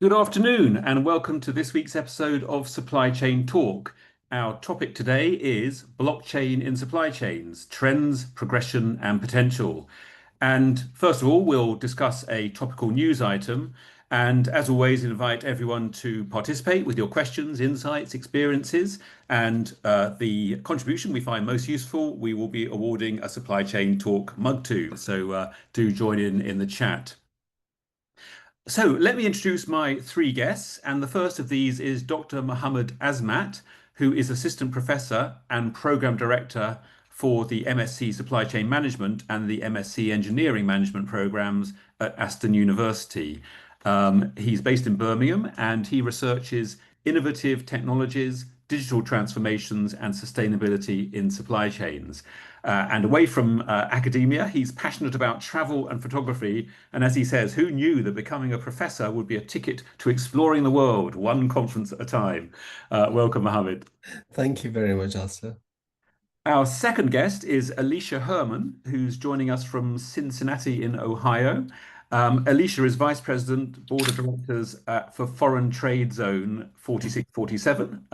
Good afternoon, and welcome to this week's episode of Supply Chain Talk. Our topic today is blockchain in supply chains, trends, progression, and potential. And first of all, we'll discuss a topical news item. And as always, invite everyone to participate with your questions, insights, experiences, and the contribution we find most useful, we will be awarding a Supply Chain Talk mug to. So do join in the chat. So let me introduce my three guests, and the first of these is Dr. Mohammed Azmat, who is Assistant Professor and Program Director for the MSc Supply Chain Management and the MSc Engineering Management programs at Aston University. He's based in Birmingham and he researches innovative technologies, digital transformations, and sustainability in supply chains. And away from academia, he's passionate about travel and photography. And as he says, who knew that becoming a professor would be a ticket to exploring the world, one conference at a time? Welcome, Mohammed. Thank you very much, Alistair. Our second guest is Alicia Herman, who's joining us from Cincinnati in Ohio. Alicia is Vice President, Board of Directors for Foreign Trade Zone 4647,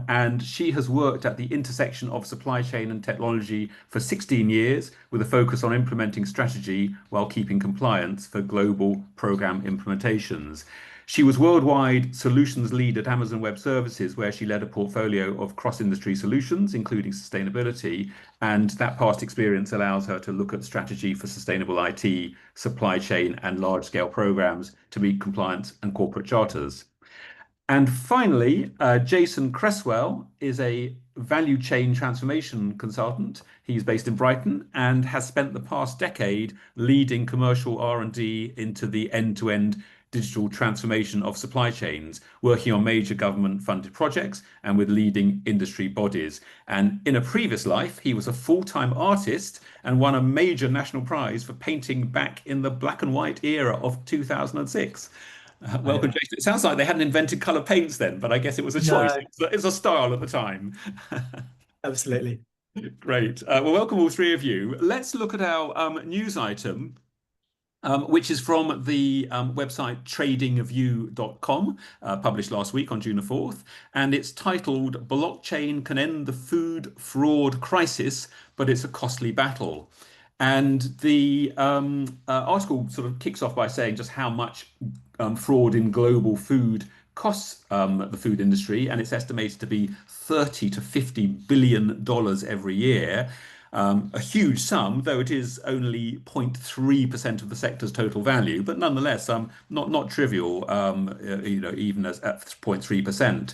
and she has worked at the intersection of supply chain and technology for 16 years with a focus on implementing strategy while keeping compliance for global program implementations. She was worldwide solutions lead at Amazon Web Services, where she led a portfolio of cross-industry solutions, including sustainability. And that past experience allows her to look at strategy for sustainable IT, supply chain, and large-scale programs to meet compliance and corporate charters. And finally, Jason Cresswell is a value chain transformation consultant. He's based in Brighton and has spent the past decade leading commercial R&D into the end-to-end digital transformation of supply chains, working on major government-funded projects and with leading industry bodies. And in a previous life, he was a full-time artist and won a major national prize for painting back in the black and white era of 2006. Welcome, I, Jason. It sounds like they hadn't invented color paints then, but I guess it was a choice. no, It's a style at the time. absolutely. Great. Well, welcome all three of you. Let's look at our news item, which is from the website tradingview.com, published last week on June the 4th. And it's titled Blockchain Can End the Food Fraud Crisis, but It's a Costly Battle. And the article sort of kicks off by saying just how much fraud in global food costs the food industry, and it's estimated to be 30 to 50 billion dollars every year. A huge sum, though it is only 0.3% of the sector's total value, but nonetheless, not trivial, even as at 0.3%.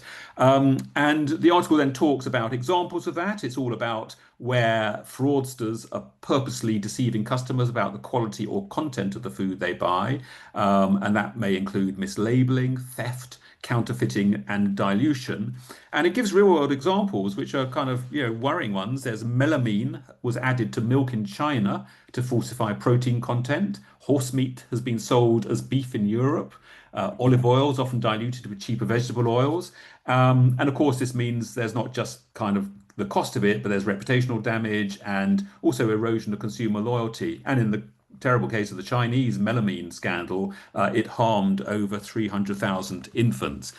And the article then talks about examples of that. It's all about where fraudsters are purposely deceiving customers about the quality or content of the food they buy. And that may include mislabeling, theft, counterfeiting, and dilution. And it gives real world examples, which are kind of, worrying ones. There's melamine was added to milk in China to falsify protein content. Horse meat has been sold as beef in Europe. Olive oil is often diluted with cheaper vegetable oils. And of course, this means there's not just kind of the cost of it, but there's reputational damage and also erosion of consumer loyalty. And in the terrible case of the Chinese melamine scandal, it harmed over 300,000 infants.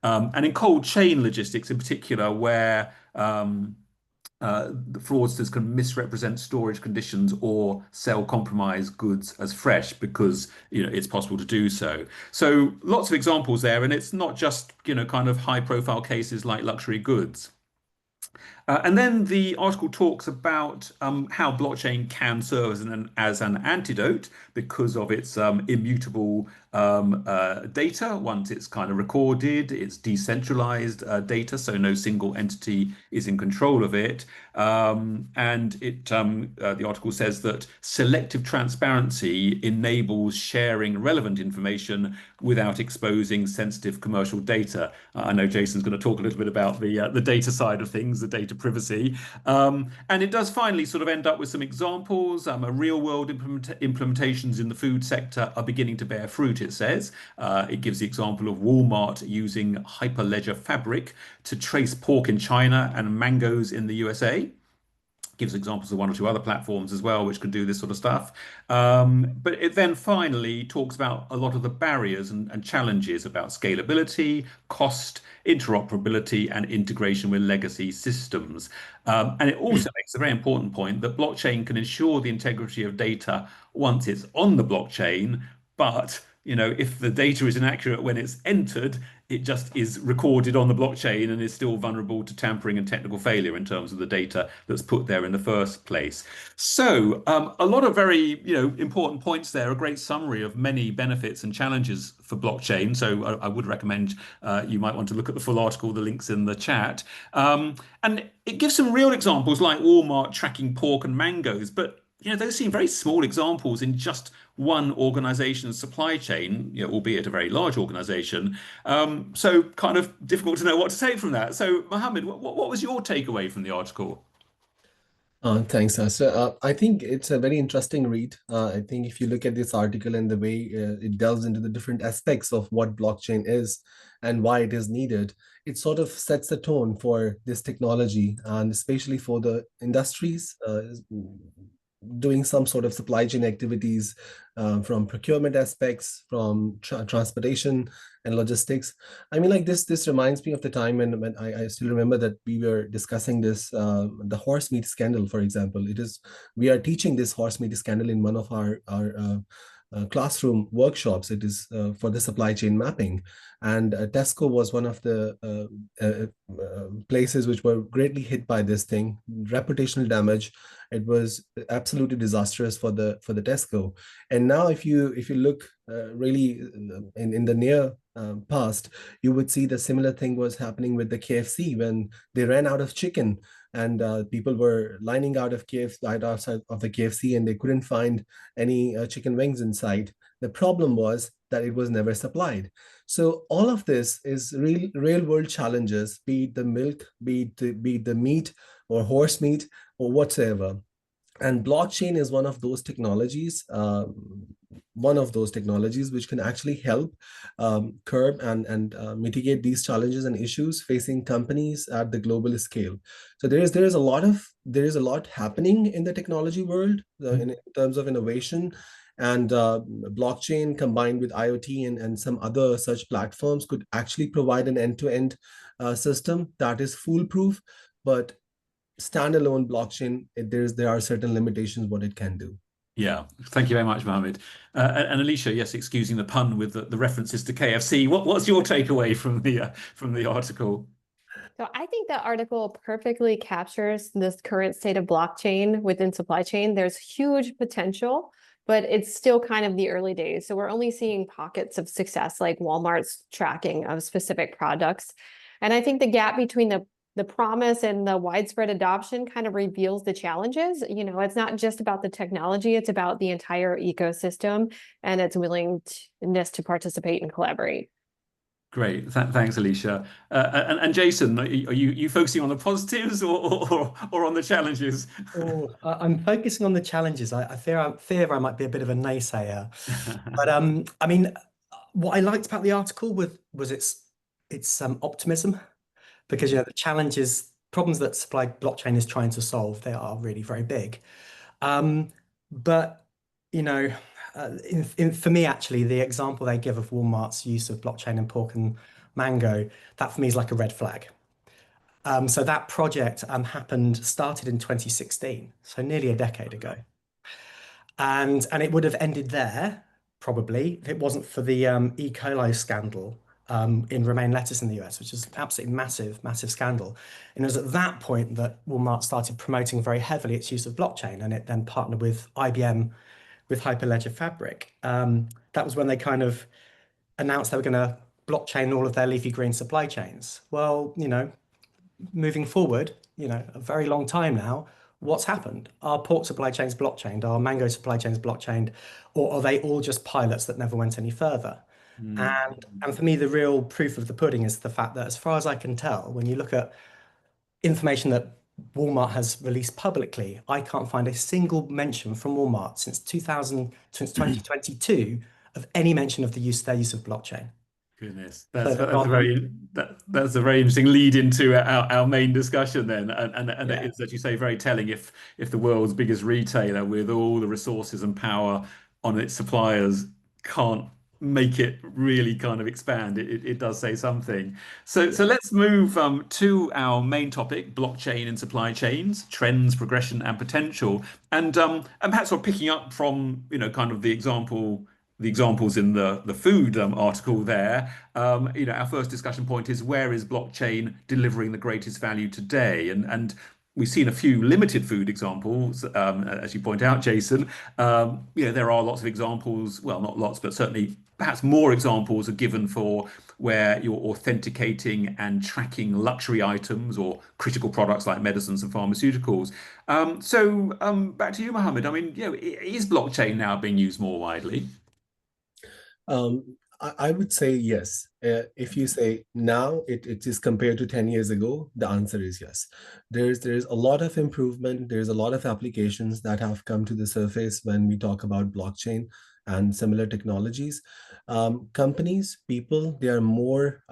And in cold chain logistics in particular, where the fraudsters can misrepresent storage conditions or sell compromised goods as fresh because it's possible to do so. So lots of examples there, and it's not just kind of high profile cases like luxury goods. And then the article talks about how blockchain can serve as an antidote because of its immutable data. Once it's kind of recorded, it's decentralized data, so no single entity is in control of it. And the article says that selective transparency enables sharing relevant information without exposing sensitive commercial data. I know Jason's going to talk a little bit about the data side of things, the data privacy. And it does finally sort of end up with some examples. Real world implementations in the food sector are beginning to bear fruit, it says. It gives the example of Walmart using Hyperledger Fabric to trace pork in China and mangoes in the USA. gives examples of one or two other platforms as well, which could do this sort of stuff. But it then finally talks about a lot of the barriers and challenges about scalability, cost, interoperability, and integration with legacy systems. And it also makes a very important point that blockchain can ensure the integrity of data once it's on the blockchain, but if the data is inaccurate when it's entered, it just is recorded on the blockchain and is still vulnerable to tampering and technical failure in terms of the data that's put there in the first place. So, a lot of very, important points there, a great summary of many benefits and challenges for blockchain. So I would recommend you might want to look at the full article, the links in the chat. And it gives some real examples like Walmart tracking pork and mangoes, but those seem very small examples in just one organization's supply chain, albeit a very large organization. So kind of difficult to know what to take from that. So, Mohammed, what was your takeaway from the article? Thanks, Arthur. I think it's a very interesting read. I think if you look at this article and the way it delves into the different aspects of what blockchain is and why it is needed, it sort of sets the tone for this technology, and especially for the industries doing some sort of supply chain activities, from procurement aspects, from transportation and logistics. I mean, like this reminds me of the time when I still remember that we were discussing this, the horse meat scandal, for example. We are teaching this horse meat scandal in one of our classroom workshops. It is for the supply chain mapping. And Tesco was one of the places which were greatly hit by this thing, reputational damage. It was absolutely disastrous for the Tesco. And now, if you look really in the near past, you would see the similar thing was happening with the KFC when they ran out of chicken, and people were lining out of KFC, right outside of the KFC, and they couldn't find any chicken wings inside. The problem was that it was never supplied. So all of this is real world challenges, be it the milk, be it the meat or horse meat or whatsoever. And blockchain is one of those technologies which can actually help curb and mitigate these challenges and issues facing companies at the global scale. So there is a lot happening in the technology world, in terms of innovation, and blockchain combined with IoT and some other such platforms could actually provide an end-to-end system that is foolproof. But standalone blockchain, there are certain limitations what it can do. Yeah, thank you very much, Mohammed. And Alicia, yes, excusing the pun with the references to KFC. What's your takeaway from the article? So I think that article perfectly captures this current state of blockchain within supply chain. There's huge potential, but it's still kind of the early days. So we're only seeing pockets of success, like Walmart's tracking of specific products. And I think the gap between the promise and the widespread adoption kind of reveals the challenges. It's not just about the technology, it's about the entire ecosystem and its willingness to participate and collaborate. Great, thanks, Alicia. And Jason, are you focusing on the positives or on the challenges? Oh, I'm focusing on the challenges. I fear I might be a bit of a naysayer. But I mean, what I liked about the article was its optimism, because the problems that supply blockchain is trying to solve, they are really very big. But for me, actually, the example they give of Walmart's use of blockchain in pork and mango, that for me is like a red flag. So that project started in 2016, so nearly a decade ago. And it would have ended there, probably, if it wasn't for the E. coli scandal in romaine lettuce in the US, which is absolutely massive, massive scandal. And it was at that point that Walmart started promoting very heavily its use of blockchain, and it then partnered with IBM with Hyperledger Fabric. That was when they kind of announced they were going to blockchain all of their leafy green supply chains. Well, moving forward, a very long time now, what's happened? Are pork supply chains blockchained? Are mango supply chains blockchained? Or are they all just pilots that never went any further? And for me, the real proof of the pudding is the fact that, as far as I can tell, when you look at information that Walmart has released publicly, I can't find a single mention from Walmart since 2022 of any mention of their use of blockchain. Goodness, So that's a very interesting lead into our main discussion then, and yeah. it's, as you say, very telling. If the world's biggest retailer with all the resources and power on its suppliers can't make it really kind of expand, it does say something. So let's move to our main topic: blockchain and supply chains, trends, progression, and potential. And perhaps we're picking up from kind of the examples in the food article there. Our first discussion point is, where is blockchain delivering the greatest value today? And we've seen a few limited food examples, as you point out, Jason. There are lots of examples. Well, not lots, but certainly perhaps more examples are given for where you're authenticating and tracking luxury items or critical products like medicines and pharmaceuticals. Back to you, Mohammed. I mean, is blockchain now being used more widely? I would say yes. If you say now it is compared to 10 years ago, the answer is yes. There's a lot of improvement. There's a lot of applications that have come to the surface when we talk about blockchain and similar technologies. Companies, people, they are more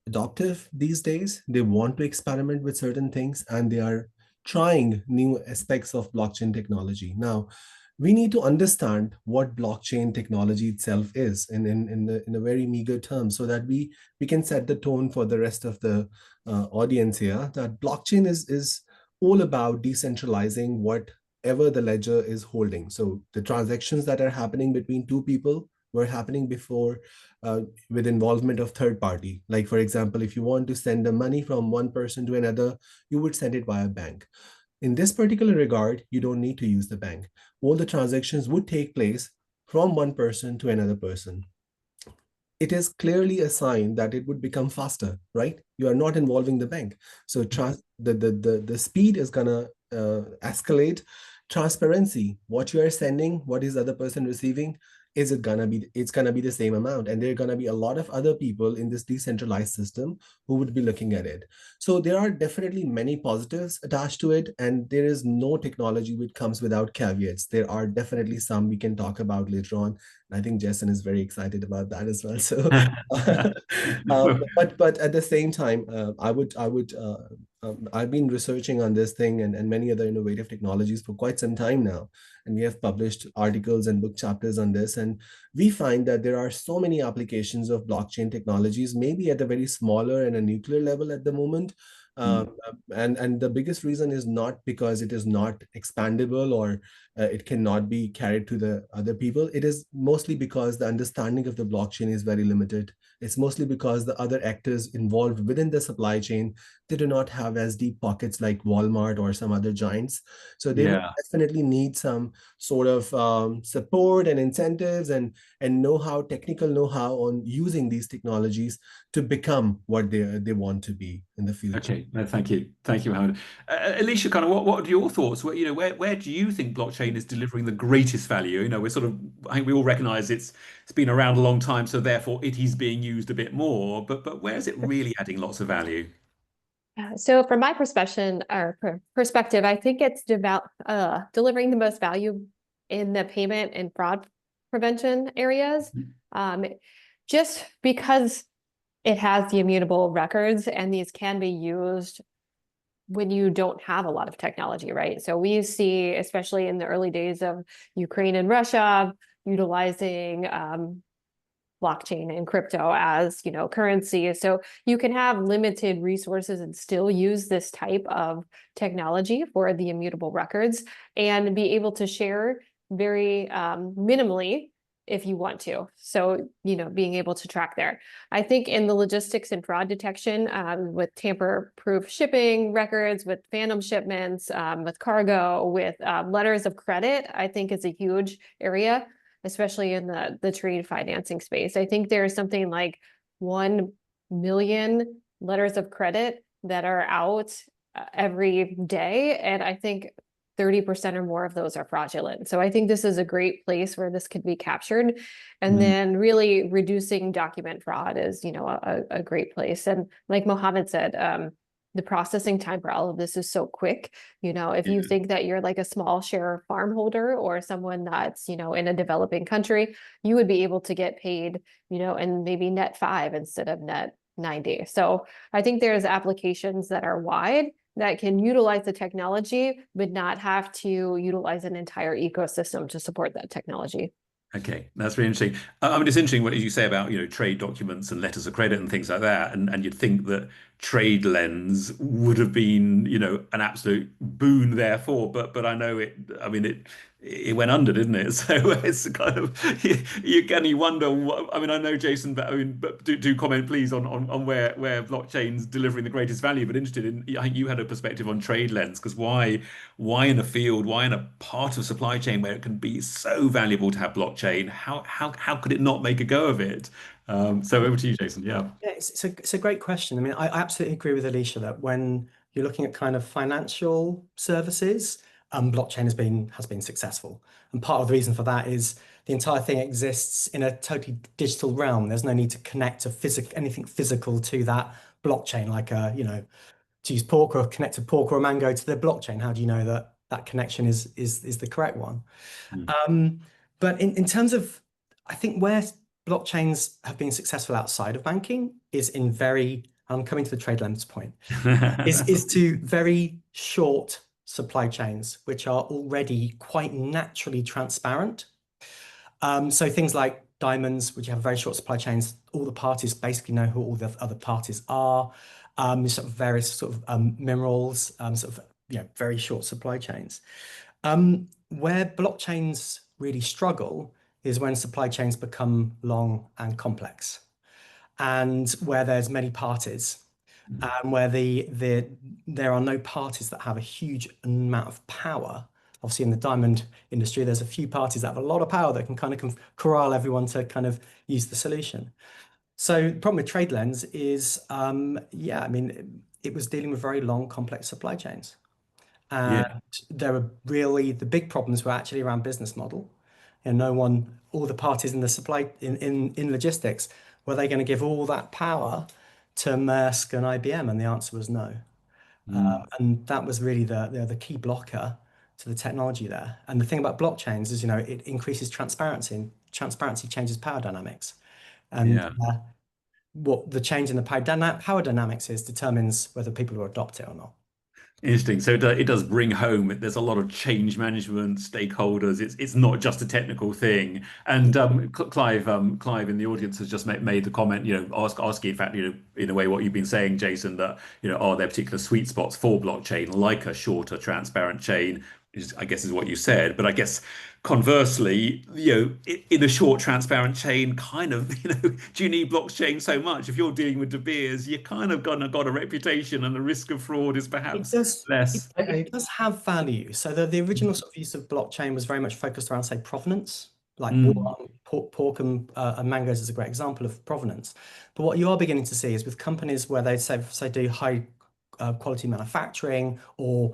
adoptive these days. They want to experiment with certain things and they are trying new aspects of blockchain technology. Now, we need to understand what blockchain technology itself is in a very meager term so that we can set the tone for the rest of the audience here, that blockchain is all about decentralizing whatever the ledger is holding. So the transactions that are happening between two people were happening before with involvement of third party. Like, for example, if you want to send the money from one person to another, you would send it via bank. In this particular regard, you don't need to use the bank. All the transactions would take place from one person to another person. It is clearly a sign that it would become faster, right? You are not involving the bank. So the speed is gonna escalate. Transparency, what you are sending, what is the other person receiving, it's gonna be the same amount. And there are gonna be a lot of other people in this decentralized system who would be looking at it. So there are definitely many positives attached to it, and there is no technology which comes without caveats. There are definitely some we can talk about later on. I think Jason is very excited about that as well. So, but at the same time, I've been researching on this thing and many other innovative technologies for quite some time now, and we have published articles and book chapters on this. And we find that there are so many applications of blockchain technologies, maybe at a very smaller and a nuclear level at the moment. And the biggest reason is not because it is not expandable or it cannot be carried to the other people. It is mostly because the understanding of the blockchain is very limited. It's mostly because the other actors involved within the supply chain, they do not have as deep pockets like Walmart or some other giants. So they would definitely need some sort of support and incentives and know-how, technical know-how on using these technologies to become what they want to be in the future. Okay, no, thank you, Mohammed. Alicia, kind of, what are your thoughts? Where do you think blockchain is delivering the greatest value? I think we all recognise it's been around a long time, so therefore it is being used a bit more. But where is it really adding lots of value? So from my perspective, I think it's delivering the most value in the payment and fraud prevention areas, just because it has the immutable records, and these can be used when you don't have a lot of technology, right? So we see, especially in the early days of Ukraine and Russia, utilizing blockchain and crypto as currency. So you can have limited resources and still use this type of technology for the immutable records and be able to share very minimally if you want to. So, being able to track there. I think in the logistics and fraud detection, with tamper-proof shipping records, with phantom shipments, with cargo, with letters of credit, I think is a huge area, especially in the trade financing space. I think there's something like 1 million letters of credit that are out every day. And I think 30% or more of those are fraudulent. So I think this is a great place where this could be captured. And then really reducing document fraud is, a great place. And like Mohammed said, the processing time for all of this is so quick. If you think that you're like a small share farm holder or someone that's, in a developing country, you would be able to get paid, in maybe net 5 instead of net 90. So I think there's applications that are wide that can utilize the technology, but not have to utilize an entire ecosystem to support that technology. Okay, that's really interesting. I mean, it's interesting what you say about, trade documents and letters of credit and things like that. And you'd think that trade lens would have been, an absolute boon therefore. But I know it went under, didn't it? So it's kind of you wonder what, I mean, I know Jason, but do comment please on where blockchain's delivering the greatest value. But interested in, I think you had a perspective on trade lens, because why in a field, why in a part of supply chain where it can be so valuable to have blockchain, how could it not make a go of it? So over to you, Jason. Yeah. Yeah, it's a great question. I mean, I absolutely agree with Alicia that when you're looking at kind of financial services, blockchain has been successful. And part of the reason for that is the entire thing exists in a totally digital realm. There's no need to connect to anything physical to that blockchain, like to use pork or connect a pork or a mango to the blockchain. How do you know that that connection is the correct one? But in terms of, I think where blockchains have been successful outside of banking is in I'm coming to the trade lens point, is to very short supply chains, which are already quite naturally transparent. So things like diamonds, which have very short supply chains, all the parties basically know who all the other parties are. Sort of various sort of minerals, sort of very short supply chains. Where blockchains really struggle is when supply chains become long and complex, and where there's many parties, and where there are no parties that have a huge amount of power. Obviously, in the diamond industry, there's a few parties that have a lot of power that can kind of corral everyone to kind of use the solution. So the problem with trade lens is, I mean, it was dealing with very long, complex supply chains. And there were really, the big problems were actually around business model. And all the parties in the supply, in logistics, were they going to give all that power to Maersk and IBM? And the answer was no. And that was really the key blocker to the technology there. And the thing about blockchains is, it increases transparency, and transparency changes power dynamics. And what the change in the power dynamics is determines whether people will adopt it or not. Interesting. So it does bring home, there's a lot of change management, stakeholders. It's not just a technical thing. And Clive in the audience has just made the comment, asking, in fact, in a way what you've been saying, Jason, that, are there particular sweet spots for blockchain, like a shorter, transparent chain, I guess is what you said. But I guess conversely, in a short, transparent chain, kind of, do you need blockchain so much? If you're dealing with De Beers, you kind of got a reputation, and the risk of fraud is perhaps less. It does have value. So the original sort of use of blockchain was very much focused around, say, provenance, like pork and mangoes is a great example of provenance. But what you are beginning to see is with companies where they say do high quality manufacturing, or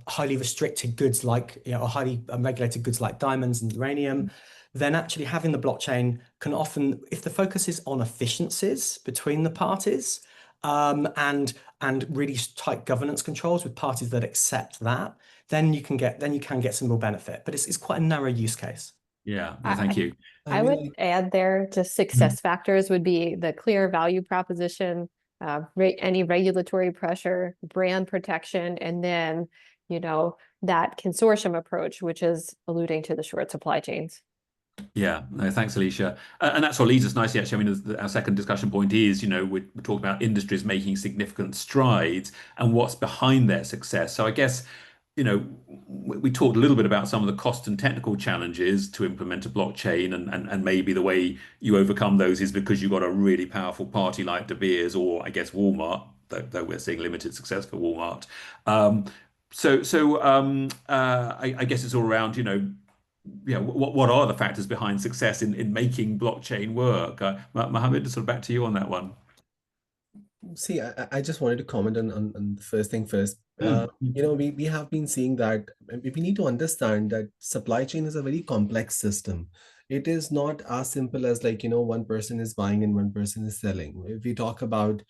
highly restricted goods like, or highly regulated goods like diamonds and uranium, then actually having the blockchain can often, if the focus is on efficiencies between the parties, and really tight governance controls with parties that accept that, then you can get some real benefit. But it's quite a narrow use case. Yeah, no, thank you. I would add there, just success factors would be the clear value proposition, any regulatory pressure, brand protection, and then, that consortium approach, which is alluding to the short supply chains. Yeah, no, thanks, Alicia. And that's what leads us nicely, actually. I mean, our second discussion point is, we're talking about industries making significant strides and what's behind their success. So I guess, we talked a little bit about some of the cost and technical challenges to implement a blockchain, and maybe the way you overcome those is because you've got a really powerful party like De Beers, or I guess Walmart, though we're seeing limited success for Walmart. I guess it's all around, what are the factors behind success in making blockchain work? Mohammed, sort of back to you on that one. See, I just wanted to comment on the first thing first. We have been seeing that we need to understand that supply chain is a very complex system. It is not as simple as one person is buying and one person is selling. If we talk about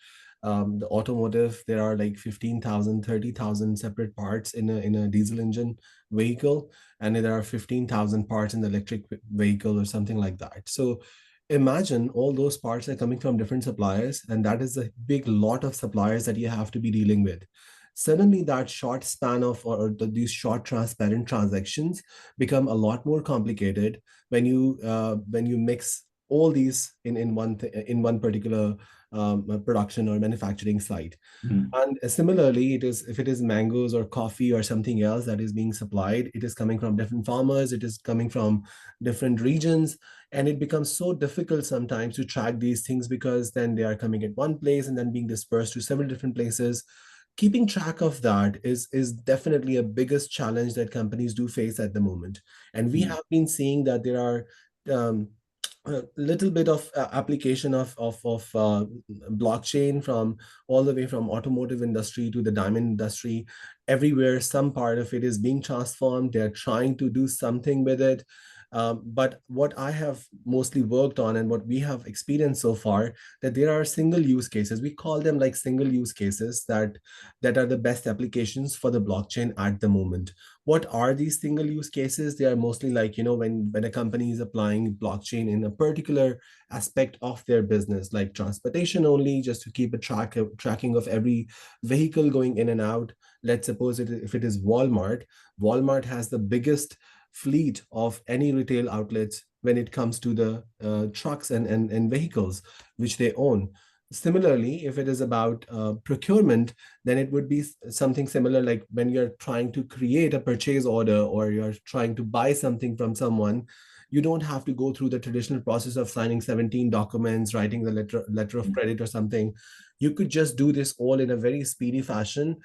The automotive, there are like 15,000, 30,000 separate parts in a diesel engine vehicle, and there are 15,000 parts in the electric vehicle or something like that. So imagine all those parts are coming from different suppliers, and that is a big lot of suppliers that you have to be dealing with. Suddenly, that short span of these short transparent transactions become a lot more complicated when you mix all these in one particular production or manufacturing site. Mm. And similarly, it is if it is mangoes or coffee or something else that is being supplied, it is coming from different farmers, it is coming from different regions, and it becomes so difficult sometimes to track these things because then they are coming at one place and then being dispersed to several different places. Keeping track of that is definitely a biggest challenge that companies do face at the moment. And we Mm. have been seeing that there are a little bit of application of blockchain from all the way from automotive industry to the diamond industry. Everywhere some part of it is being transformed, they're trying to do something with it. But what I have mostly worked on and what we have experienced so far, that there are single use cases, we call them like single use cases, that are the best applications for the blockchain at the moment. What are these single use cases? They are mostly like, when a company is applying blockchain in a particular aspect of their business, like transportation only, just to keep a tracking of every vehicle going in and out. Let's suppose if it is Walmart has the biggest fleet of any retail outlets when it comes to the trucks and vehicles which they own. Similarly, if it is about procurement, then it would be something similar, like when you're trying to create a purchase order or you're trying to buy something from someone, you don't have to go through the traditional process of signing 17 documents, writing the letter of credit or something. You could just do this all in a very speedy fashion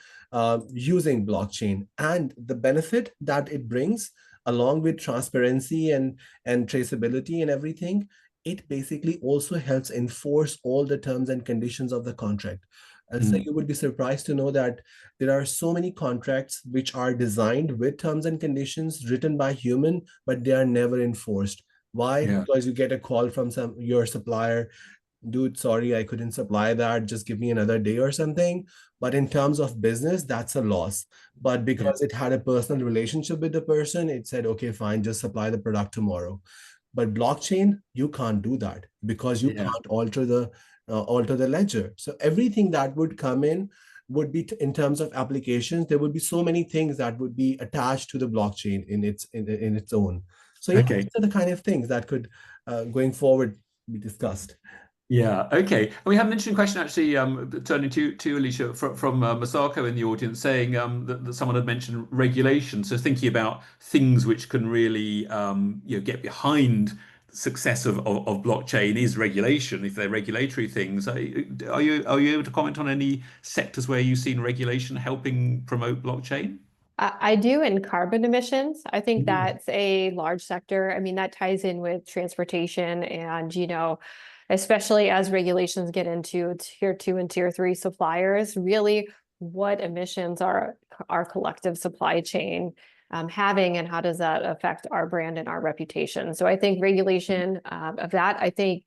using blockchain. And the benefit that it brings, along with transparency and traceability and everything, it basically also helps enforce all the terms and conditions of the contract. And so Mm. you would be surprised to know that there are so many contracts which are designed with terms and conditions written by human, but they are never enforced. Why? Yeah. Because you get a call from your supplier, dude, sorry, I couldn't supply that. Just give me another day or something. But in terms of business, that's a loss. But Yeah. because it had a personal relationship with the person, it said, okay, fine, just supply the product tomorrow. But blockchain, you can't do that because you Yeah. can't alter the ledger. So everything that would come in would be in terms of applications. There would be so many things that would be attached to the blockchain in its own. So yeah, Okay. these are the kind of things that could going forward be discussed. Yeah. Okay. And we have an interesting question actually, turning to Alicia from Masako in the audience, saying that someone had mentioned regulation. So thinking about things which can really get behind the success of blockchain is regulation. If they're regulatory things, are you able to comment on any sectors where you've seen regulation helping promote blockchain? I do in carbon emissions. I think Mhm. that's a large sector. I mean, that ties in with transportation and, especially as regulations get into tier 2 and tier 3 suppliers, really what emissions are our collective supply chain having, and how does that affect our brand and our reputation? So I think regulation of that, I think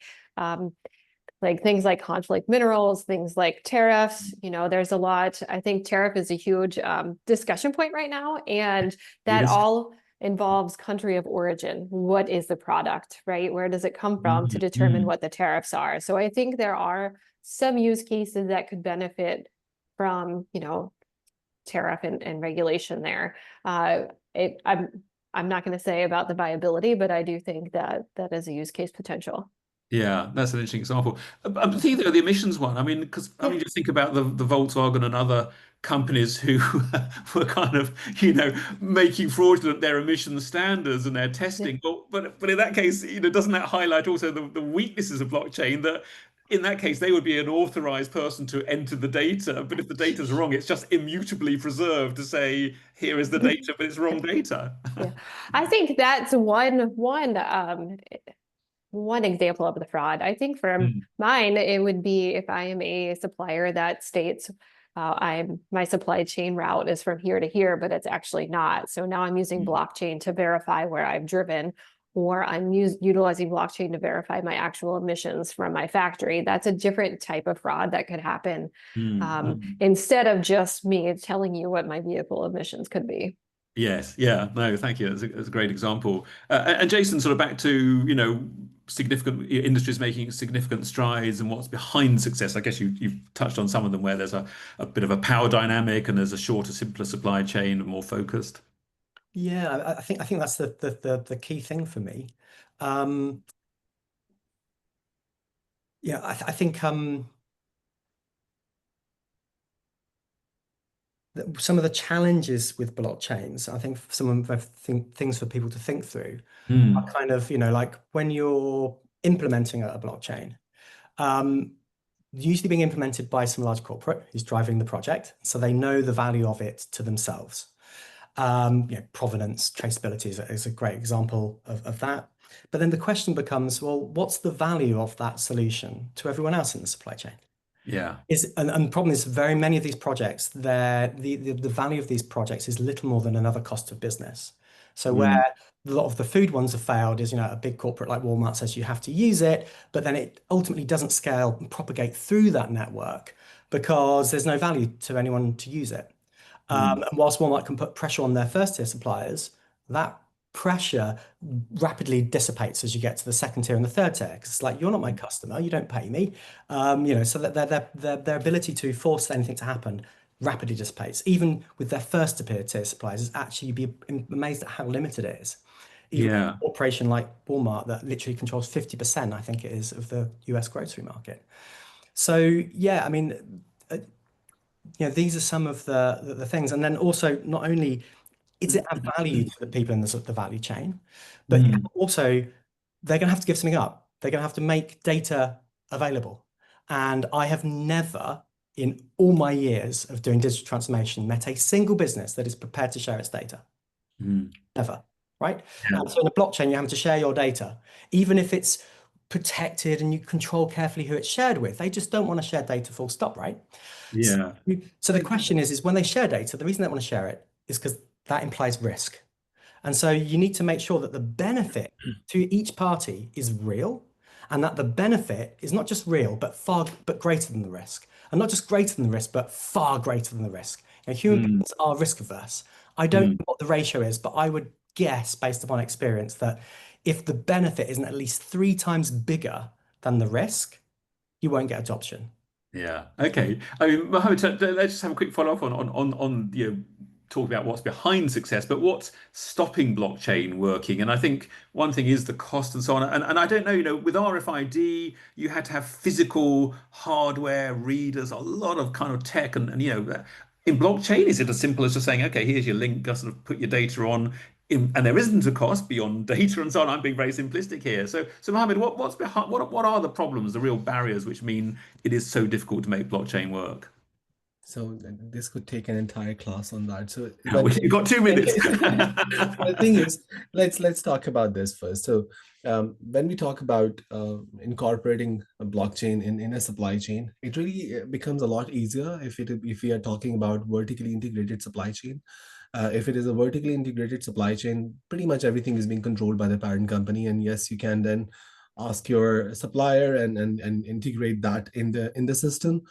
like things like conflict minerals, things like tariffs, there's a lot. I think tariff is a huge discussion point right now, and that Yes. all involves country of origin. What is the product, right? Where does it come from to determine Mhm. what the tariffs are? So I think there are some use cases that could benefit from, tariff and regulation there. I'm not going to say about the viability, but I do think that that is a use case potential. Yeah, that's an interesting example. I think the emissions one. I mean, because Yeah. just think about the Volkswagen and other companies who were kind of making fraudulent their emission standards and their Yeah. testing. But in that case, doesn't that highlight also the weaknesses of blockchain? That in that case they would be an authorized person to enter the data, but if the data's wrong, it's just immutably preserved to say here is the data, but it's wrong data. Yeah, I think that's one example of the fraud. I think for Mm. mine, it would be if I am a supplier that states my supply chain route is from here to here, but it's actually not. So now I'm using blockchain to verify where I've driven, or I'm utilizing blockchain to verify my actual emissions from my factory. That's a different type of fraud that could happen instead of just me telling you what my vehicle emissions could be. Yes, yeah, no, thank you. That's a great example. And Jason, sort of back to, significant industries making significant strides and what's behind success. I guess you've touched on some of them where there's a bit of a power dynamic and there's a shorter, simpler supply chain and more focused. Yeah, I think that's the key thing for me. Yeah, I think some of the challenges with blockchains, I think some of the things for people to think through are kind of, like when you're implementing a blockchain, usually being implemented by some large corporate who's driving the project, so they know the value of it to themselves. Provenance, traceability is a great example of that. But then the question becomes, well, what's the value of that solution to everyone else in the supply chain? Yeah. And the problem is very many of these projects, the value of these projects is little more than another cost of business. So where a lot of the food ones have failed is, a big corporate like Walmart says you have to use it, but then it ultimately doesn't scale and propagate through that network because there's no value to anyone to use it. And whilst Walmart can put pressure on their first tier suppliers, that pressure rapidly dissipates as you get to the second tier and the third tier, because it's like, you're not my customer, you don't pay me. So that their ability to force anything to happen rapidly dissipates. Even with their first tier suppliers, actually you'd be amazed at how limited it is. Even a corporation like Walmart that literally controls 50%, I think it is, of the US grocery market. So yeah, I mean, these are some of the things. And then also, not only is it add value to the people in the value chain, but also they're going to have to give something up. They're going to have to make data available. And I have never, in all my years of doing digital transformation, met a single business that is prepared to share its data. Never, right? Yeah. And so in a blockchain, you have to share your data, even if it's protected and you control carefully who it's shared with. They just don't want to share data full stop, right? Yeah. So the question is when they share data, the reason they want to share it is because that implies risk. And so you need to make sure that the benefit to each party is real, and that the benefit is not just real, but greater than the risk. And not just greater than the risk, but far greater than the risk. Human beings are risk averse. I don't know what the ratio is, but I would guess, based upon experience, that if the benefit isn't at least 3 times bigger than the risk, you won't get adoption. Yeah. Okay. I mean, Mohammed, let's just have a quick follow up on talk about what's behind success, but what's stopping blockchain working. And I think one thing is the cost and so on. And I don't know, with RFID, you had to have physical hardware, readers, a lot of kind of tech, and in blockchain, is it as simple as just saying, okay, here's your link, just sort of put your data on, and there isn't a cost beyond data and so on. I'm being very simplistic here. So Mohammed, what's behind, what are the problems, the real barriers which mean it is so difficult to make blockchain work? So this could take an entire class on that. So You've got 2 minutes. The thing is, let's talk about this first. So when we talk about incorporating a blockchain in a supply chain, it really becomes a lot easier if we are talking about vertically integrated supply chain. If it is a vertically integrated supply chain, pretty much everything is being controlled by the parent company. And yes, you can then ask your supplier and integrate that in the system.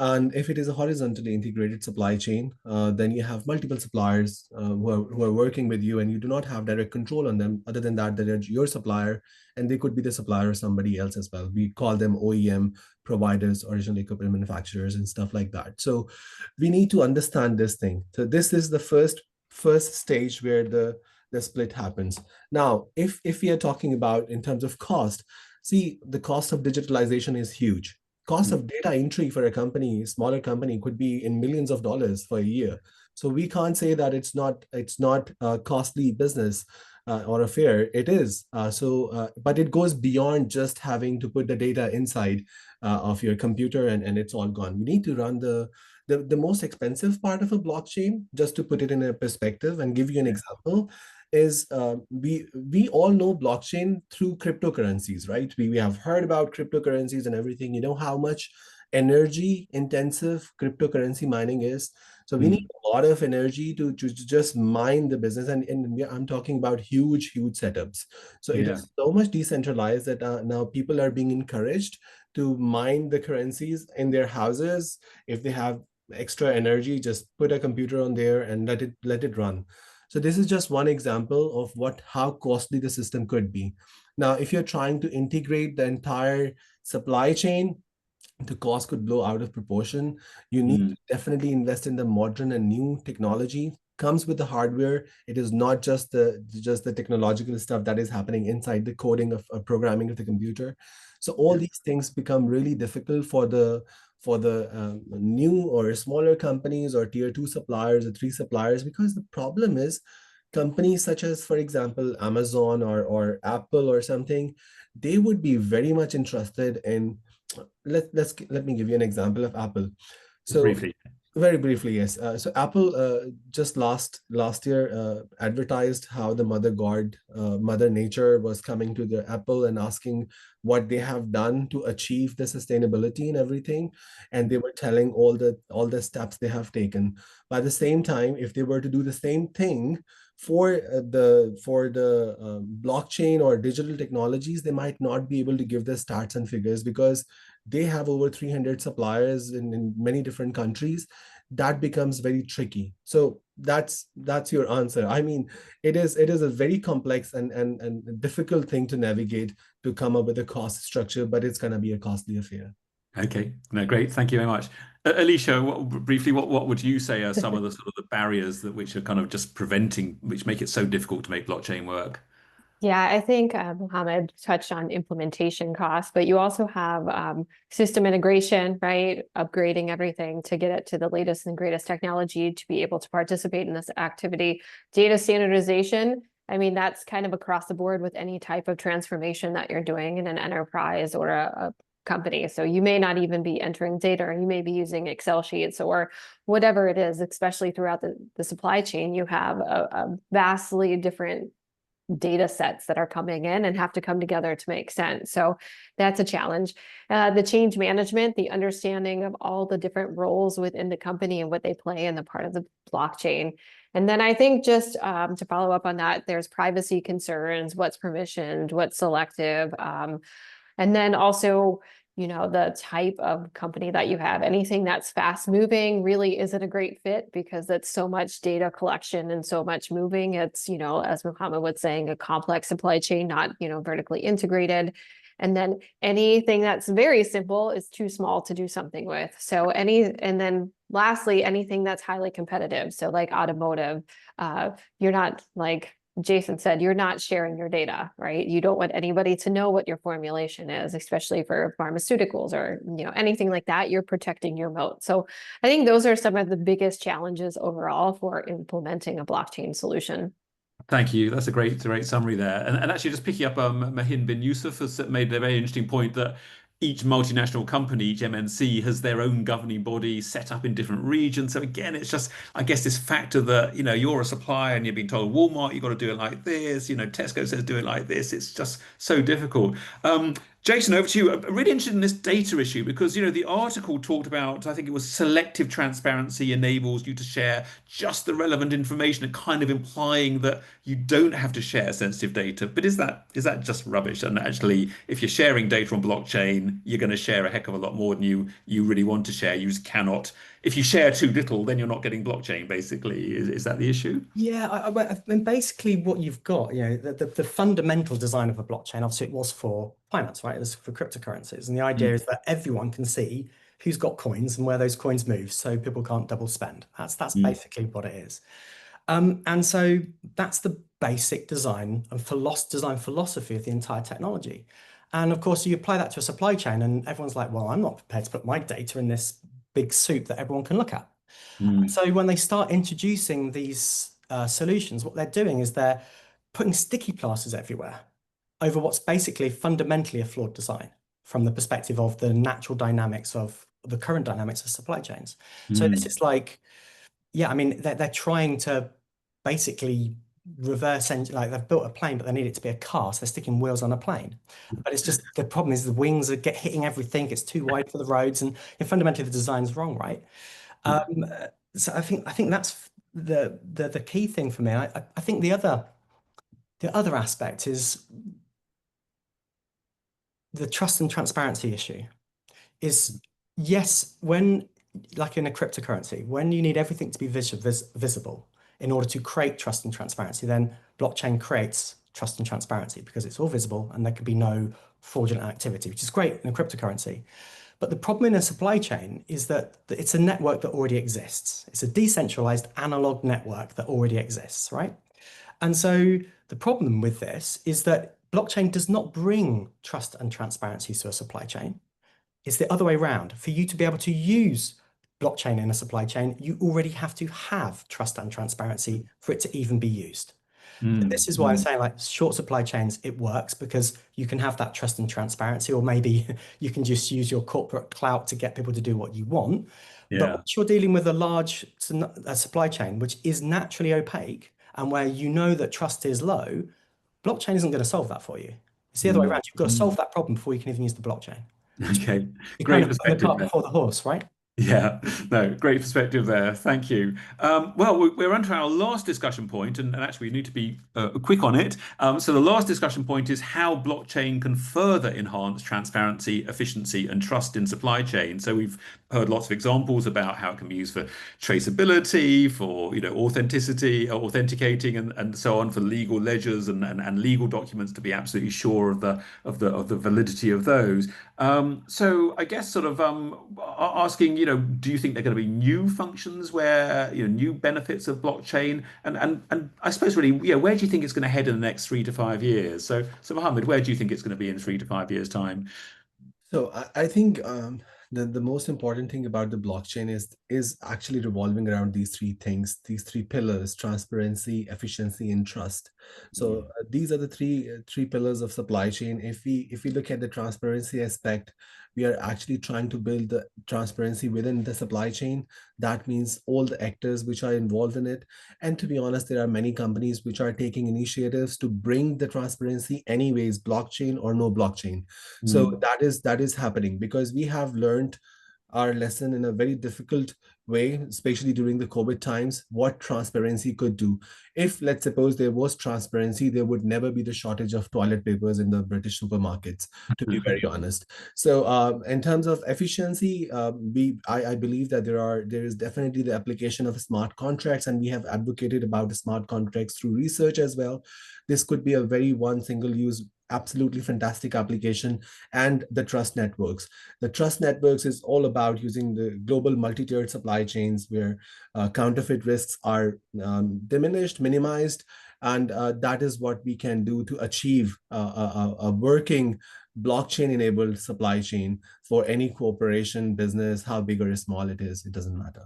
And if it is a horizontally integrated supply chain, then you have multiple suppliers who are working with you, and you do not have direct control on them. Other than that, they're your supplier, and they could be the supplier of somebody else as well. We call them OEM providers, original equipment manufacturers, and stuff like that. So we need to understand this thing. So this is the first stage where the split happens. Now, if we are talking about in terms of cost, see, the cost of digitalization is huge. Cost of data entry for a company, smaller company, could be in millions of dollars for a year. So we can't say that it's not a costly business or affair. It is. But it goes beyond just having to put the data inside of your computer and it's all gone. You need to run the most expensive part of a blockchain, just to put it in a perspective and give you an example, is we all know blockchain through cryptocurrencies, right? We have heard about cryptocurrencies and everything. You know how much energy intensive cryptocurrency mining is. So we need Mm. a lot of energy to just mine the business. I'm talking about huge setups. So it Yeah. is so much decentralized that now people are being encouraged to mine the currencies in their houses. If they have extra energy, just put a computer on there and let it run. So this is just one example of how costly the system could be. Now, if you're trying to integrate the entire supply chain, the cost could blow out of proportion. You need Mm. to definitely invest in the modern and new technology. Comes with the hardware. It is not just the technological stuff that is happening inside the coding of programming of the computer. So all Yeah. these things become really difficult for the new or smaller companies or tier two suppliers or three suppliers, because the problem is companies such as, for example, Amazon or Apple or something, they would be very much interested in, let me give you an example of Apple. Just So briefly. very briefly, yes. So Apple just last year advertised how the Mother Nature was coming to the Apple and asking what they have done to achieve the sustainability and everything, and they were telling all the steps they have taken. By the same time, if they were to do the same thing for the blockchain or digital technologies, they might not be able to give the stats and figures because they have over 300 suppliers in many different countries. That becomes very tricky. So that's your answer. I mean, it is a very complex and difficult thing to navigate, to come up with a cost structure, but it's going to be a costly affair. Okay. No, great. Thank you very much. Alicia, briefly, what would you say are some of the sort of the barriers which are kind of just which make it so difficult to make blockchain work? Yeah, I think Mohammed touched on implementation costs, but you also have system integration, right? Upgrading everything to get it to the latest and greatest technology to be able to participate in this activity. Data standardization, I mean, that's kind of across the board with any type of transformation that you're doing in an enterprise or a company. So you may not even be entering data, or you may be using Excel sheets or whatever it is, especially throughout the supply chain. You have a vastly different data sets that are coming in and have to come together to make sense. So that's a challenge. The change management, the understanding of all the different roles within the company and what they play in the part of the blockchain. And then I think just to follow up on that, there's privacy concerns, what's permissioned, what's selective. And then also, the type of company that you have. Anything that's fast moving really isn't a great fit because it's so much data collection and so much moving. It's, as Muhammad was saying, a complex supply chain, not, vertically integrated. And then anything that's very simple is too small to do something with. And then lastly, anything that's highly competitive. So like automotive, you're not, like Jason said, you're not sharing your data, right? You don't want anybody to know what your formulation is, especially for pharmaceuticals or, anything like that. You're protecting your moat. So I think those are some of the biggest challenges overall for implementing a blockchain solution. Thank you. That's a great summary there. And actually, just picking up, Mahin bin Yusuf has made a very interesting point that each multinational company, each MNC, has their own governing body set up in different regions. So again, it's just, I guess, this factor that, you're a supplier and you're being told, Walmart, you've got to do it like this, Tesco says do it like this. It's just so difficult. Jason, over to you. I'm really interested in this data issue because, the article talked about, I think it was selective transparency enables you to share just the relevant information, kind of implying that you don't have to share sensitive data. But is that just rubbish? And actually, if you're sharing data on blockchain, you're going to share a heck of a lot more than you really want to share. You just cannot. If you share too little, then you're not getting blockchain, basically. Is that the issue? Yeah, I mean, basically what you've got, the fundamental design of a blockchain, obviously it was for finance, right? It was for cryptocurrencies. And the idea is that everyone can see who's got coins and where those coins move, so people can't double spend. That's basically what it is. And so that's the basic design and design philosophy of the entire technology. And of course, you apply that to a supply chain and everyone's like, well, I'm not prepared to put my data in this big soup that everyone can look at. So when they start introducing these solutions, what they're doing is they're putting sticky plasters everywhere over what's basically fundamentally a flawed design from the perspective of the natural dynamics of the current dynamics of supply chains. So this is like, yeah, I mean, they're trying to basically reverse engine, like they've built a plane, but they need it to be a car, so they're sticking wheels on a plane. But it's just the problem is the wings are hitting everything. It's too wide for the roads, and fundamentally the design's wrong, right? So I think that's the key thing for me. I think the other aspect is the trust and transparency issue. Is yes, when like in a cryptocurrency, when you need everything to be visible in order to create trust and transparency, then blockchain creates trust and transparency because it's all visible and there can be no fraudulent activity, which is great in a cryptocurrency. But the problem in a supply chain is that it's a network that already exists. It's a decentralized analog network that already exists, right? And so the problem with this is that blockchain does not bring trust and transparency to a supply chain. It's the other way around. For you to be able to use blockchain in a supply chain, you already have to have trust and transparency for it to even be used. This is why I'm saying like short supply chains, it works because you can have that trust and transparency, or maybe you can just use your corporate clout to get people to do what you want. But once you're dealing with a large supply chain, which is naturally opaque and where you know that trust is low, blockchain isn't going to solve that for you. It's the other way around. You've got to solve that problem before you can even use the blockchain. Okay, You're great kind of putting the perspective cart there. before the horse, right? Yeah, no, great perspective there. Thank you. Well, we're on to our last discussion point, and actually we need to be quick on it. So the last discussion point is how blockchain can further enhance transparency, efficiency, and trust in supply chain. So we've heard lots of examples about how it can be used for traceability, for authenticity, authenticating, and so on, for legal ledgers and legal documents to be absolutely sure of the validity of those. So I guess sort of asking, do you think there are going to be new functions where, new benefits of blockchain? And I suppose really, where do you think it's going to head in the next 3 to 5 years? So Mohammed, where do you think it's going to be in 3 to 5 years' time? So I think the most important thing about the blockchain is actually revolving around these three things, these three pillars: transparency, efficiency, and trust. So these are the three pillars of supply chain. If we look at the transparency aspect, we are actually trying to build the transparency within the supply chain. That means all the actors which are involved in it. And to be honest, there are many companies which are taking initiatives to bring the transparency anyways, blockchain or no blockchain. So that is happening because we have learned our lesson in a very difficult way, especially during the COVID times, what transparency could do. If, let's suppose, there was transparency, there would never be the shortage of toilet papers in the British supermarkets, to be very honest. So in terms of efficiency, I believe that there is definitely the application of smart contracts, and we have advocated about the smart contracts through research as well. This could be a very one single use, absolutely fantastic application. And the trust networks. The trust networks is all about using the global multi-tiered supply chains where counterfeit risks are diminished, minimized, and that is what we can do to achieve a working blockchain-enabled supply chain for any corporation, business, how big or small it is, it doesn't matter.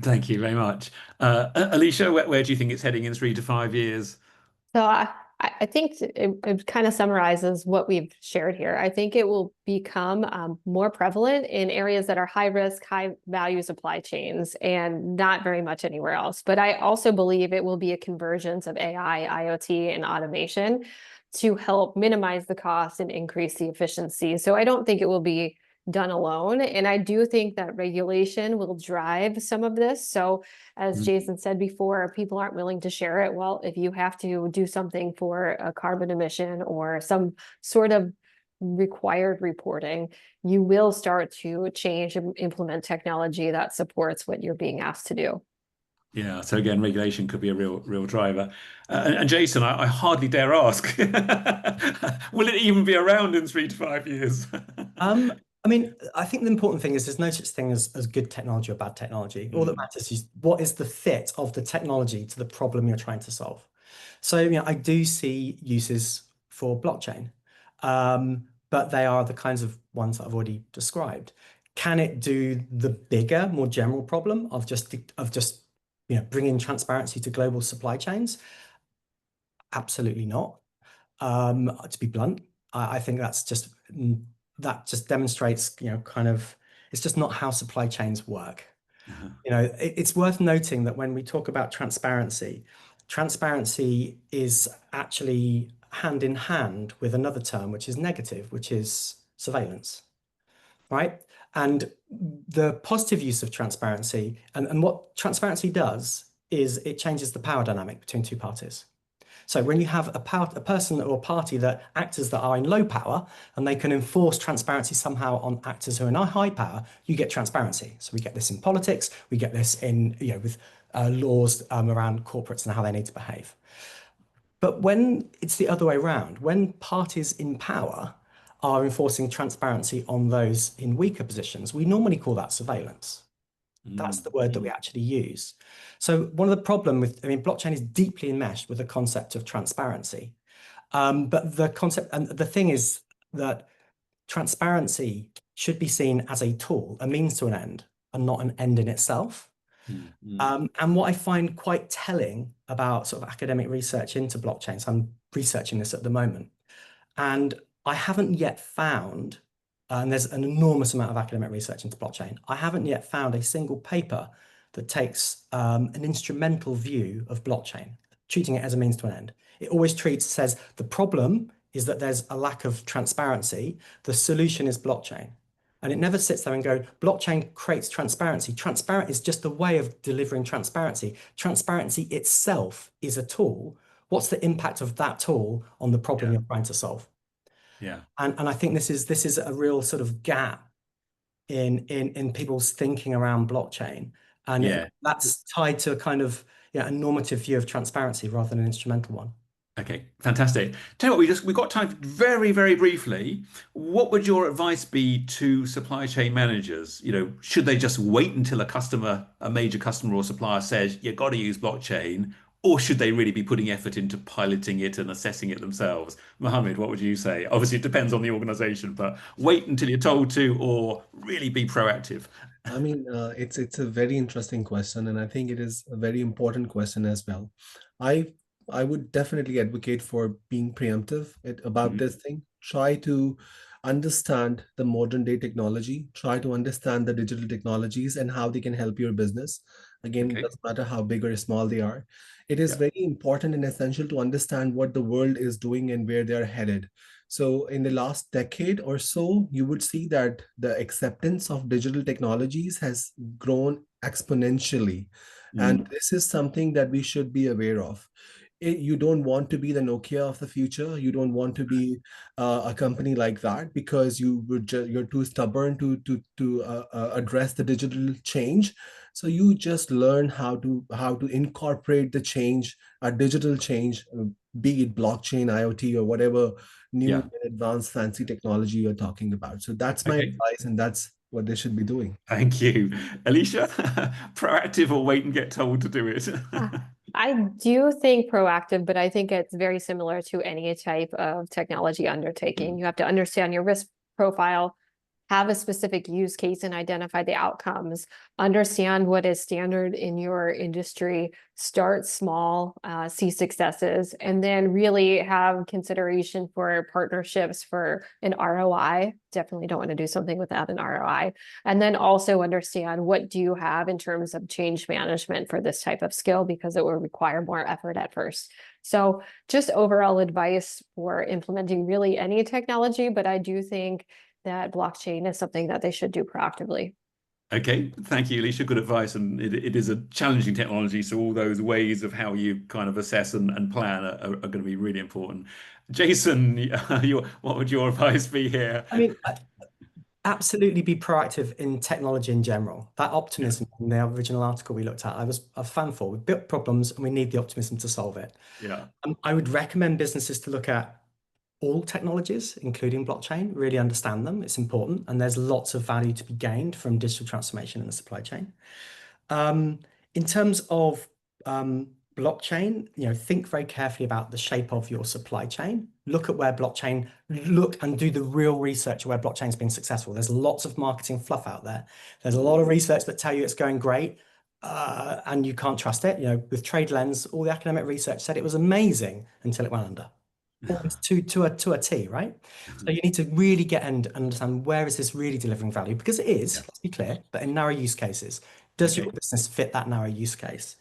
Thank you very much. Alicia, where do you think it's heading in 3 to 5 years? So I think it kind of summarizes what we've shared here. I think it will become more prevalent in areas that are high risk, high value supply chains and not very much anywhere else. But I also believe it will be a convergence of AI, IoT, and automation to help minimize the cost and increase the efficiency. So I don't think it will be done alone. And I do think that regulation will drive some of this. So as Jason said before, people aren't willing to share it. Well, if you have to do something for a carbon emission or some sort of required reporting, you will start to change and implement technology that supports what you're being asked to do. Yeah, so again, regulation could be a real driver. And Jason, I hardly dare ask, will it even be around in 3 to 5 years? I mean, I think the important thing is there's no such thing as good technology or bad technology. All that matters is what is the fit of the technology to the problem you're trying to solve. So, I do see uses for blockchain, but they are the kinds of ones that I've already described. Can it do the bigger, more general problem of just bringing transparency to global supply chains? Absolutely not. To be blunt, I think that just demonstrates, kind of, it's just not how supply chains work. It's worth noting that when we talk about transparency, transparency is actually hand in hand with another term, which is negative, which is surveillance, right? And the positive use of transparency, and what transparency does is it changes the power dynamic between two parties. So when you have a person or a party that actors that are in low power and they can enforce transparency somehow on actors who are in high power, you get transparency. So we get this in politics, we get this in, with laws around corporates and how they need to behave. But when it's the other way around, when parties in power are enforcing transparency on those in weaker positions, we normally call that surveillance. That's the word that we actually use. So one of the problem with, blockchain is deeply enmeshed with the concept of transparency. But the concept, and the thing is that transparency should be seen as a tool, a means to an end, and not an end in itself. And what I find quite telling about sort of academic research into blockchain, so I'm researching this at the moment, and I haven't yet found, and there's an enormous amount of academic research into blockchain, I haven't yet found a single paper that takes an instrumental view of blockchain, treating it as a means to an end. It always says the problem is that there's a lack of transparency. The solution is blockchain. And it never sits there and go, blockchain creates transparency. Transparent is just a way of delivering transparency. Transparency itself is a tool. What's the impact of that tool on the problem you're trying to solve? Yeah. And I think this is a real sort of gap in people's thinking around blockchain. And that's tied to a kind of a normative view of transparency rather than an instrumental one. Okay, fantastic. Tell you what, we've got time very, very briefly. What would your advice be to supply chain managers? Should they just wait until a major customer or supplier says, you got to use blockchain, or should they really be putting effort into piloting it and assessing it themselves? Mohammed, what would you say? Obviously, it depends on the organization, but wait until you're told to, or really be proactive. It's a very interesting question, and I think it is a very important question as well. I would definitely advocate for being preemptive about this thing. Try to understand the modern day technology, try to understand the digital technologies and how they can help your business. Again, it doesn't matter how big or small they are. It is very important and essential to understand what the world is doing and where they're headed. So in the last decade or so, you would see that the acceptance of digital technologies has grown exponentially. And this is something that we should be aware of. You don't want to be the Nokia of the future. You don't want to be a company like that because you're too stubborn to address the digital change. So you just learn how to incorporate the change, a digital change, be it blockchain, IoT, or whatever new and advanced fancy technology you're talking about. So that's my advice, and that's what they should be doing. Thank you. Alicia, proactive or wait and get told to do it? I do think proactive, but I think it's very similar to any type of technology undertaking. You have to understand your risk profile, have a specific use case and identify the outcomes, understand what is standard in your industry, start small, see successes, and then really have consideration for partnerships for an ROI. Definitely don't want to do something without an ROI. And then also understand what do you have in terms of change management for this type of skill, because it will require more effort at first. So just overall advice for implementing really any technology, but I do think that blockchain is something that they should do proactively. Okay, thank you, Alicia. Good advice. And it is a challenging technology. So all those ways of how you kind of assess and plan are going to be really important. Jason, what would your advice be here? Absolutely be proactive in technology in general. That optimism in the original article we looked at, I was a fan for. We've built problems and we need the optimism to solve it. Yeah. I would recommend businesses to look at all technologies, including blockchain, really understand them. It's important. And there's lots of value to be gained from digital transformation in the supply chain. In terms of blockchain, think very carefully about the shape of your supply chain. Look at where look and do the real research where blockchain's been successful. There's lots of marketing fluff out there. There's a lot of research that tell you it's going great and you can't trust it. With TradeLens, all the academic research said it was amazing until it went under. To a T, right? So you need to really get and understand where is this really delivering value, because it is, let's be clear, but in narrow use cases. Does your business fit that narrow use case?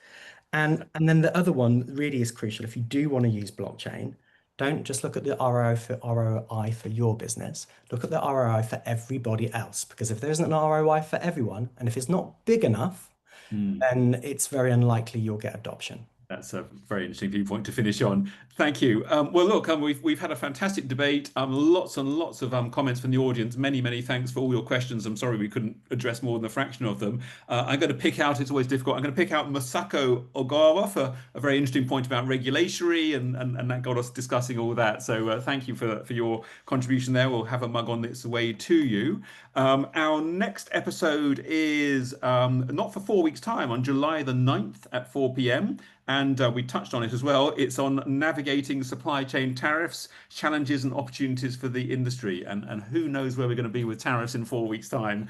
And then the other one really is crucial. If you do want to use blockchain, don't just look at the ROI for your business. Look at the ROI for everybody else, because if there isn't an ROI for everyone, and if it's not big enough, then it's very unlikely you'll get adoption. That's a very interesting viewpoint to finish on. Thank you. Well, look, we've had a fantastic debate. Lots and lots of comments from the audience. Many thanks for all your questions. I'm sorry we couldn't address more than a fraction of them. I'm going to pick out. It's always difficult. I'm going to pick out Masako Ogawa for a very interesting point about regulatory, and that got us discussing all that. So thank you for your contribution there. We'll have a mug on its way to you. Our next episode is not for 4 weeks' time, on July the 9th at 4 p.m. And we touched on it as well. It's on navigating supply chain tariffs, challenges and opportunities for the industry. And who knows where we're going to be with tariffs in 4 weeks' time.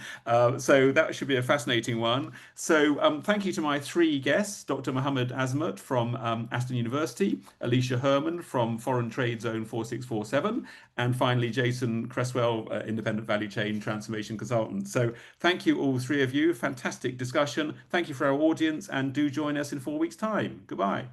So that should be a fascinating one. So thank you to my three guests, Dr. Mohammed Azmat from Aston University, Alicia Herman from Foreign Trade Zone 4647, and finally Jason Cresswell, Independent Value Chain Transformation Consultant. So thank you all three of you. Fantastic discussion. Thank you for our audience, and do join us in 4 weeks' time. Goodbye.